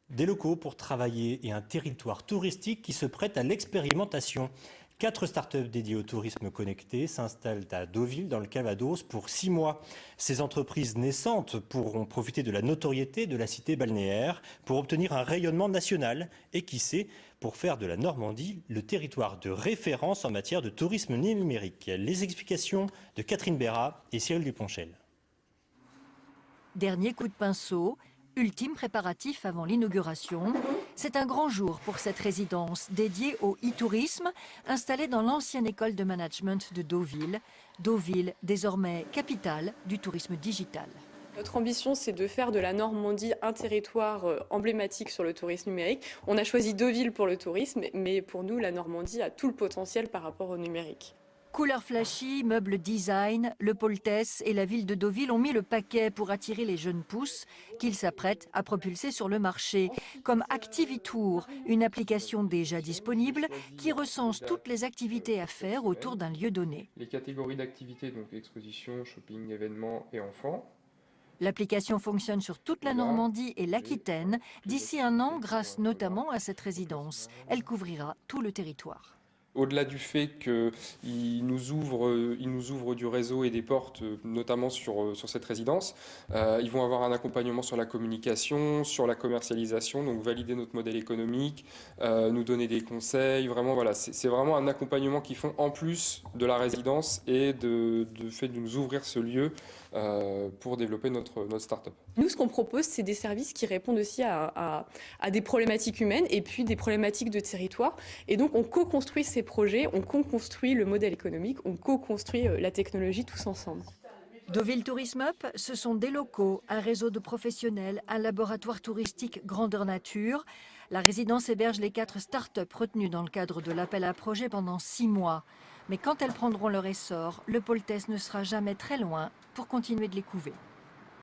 Des locaux pour travailler et un territoire touristique qui se prête à l'expérimentation. 4 startups dédiées au tourisme connecté s'installent à Deauville, dans le Calvados, pour 6 mois. Ces entreprises naissantes pourront profiter de la notoriété de la cité balnéaire pour obtenir un rayonnement national et, qui sait, pour faire de la Normandie le territoire de référence en matière de tourisme numérique. Les explications de Catherine Bérat et Cyril Duponchel. Dernier coup de pinceau, ultime préparatif avant l'inauguration. C'est un grand jour pour cette résidence dédiée au e-tourisme, installée dans l'ancienne école de management de Deauville. Deauville, désormais capitale du tourisme digital. Notre ambition, c'est de faire de la Normandie un territoire emblématique sur le tourisme numérique. On a choisi Deauville pour le tourisme, mais pour nous, la Normandie a tout le potentiel par rapport au numérique. Couleurs flashy, meubles design, le Poltès et la ville de Deauville ont mis le paquet pour attirer les jeunes pousses qu'ils s'apprêtent à propulser sur le marché. Comme ActiviTour, une application déjà disponible qui recense toutes les activités à faire autour d'un lieu donné. Les catégories d'activités, donc exposition, shopping, événements et enfants. L'application fonctionne sur toute la Normandie et l'Aquitaine d'ici un an grâce notamment à cette résidence. Elle couvrira tout le territoire. Au-delà du fait qu'ils nous ouvrent du réseau et des portes, notamment sur cette résidence, ils vont avoir un accompagnement sur la communication, sur la commercialisation, donc valider notre modèle économique, nous donner des conseils. Vraiment, voilà, c'est vraiment un accompagnement qu'ils font en plus de la résidence et de fait de nous ouvrir ce lieu pour développer notre start-up. Nous, ce qu'on propose, c'est des services qui répondent aussi à des problématiques humaines et puis des problématiques de territoire. Et donc, on co-construit ces projets, on co-construit le modèle économique, on co-construit la technologie tous ensemble. Deauville Tourisme Up, ce sont des locaux, un réseau de professionnels, un laboratoire touristique grandeur nature. La résidence héberge les 4 start-up retenues dans le cadre de l'appel à projet pendant 6 mois. Mais quand elles prendront leur essor, le Poltès ne sera jamais très loin pour continuer de les couver.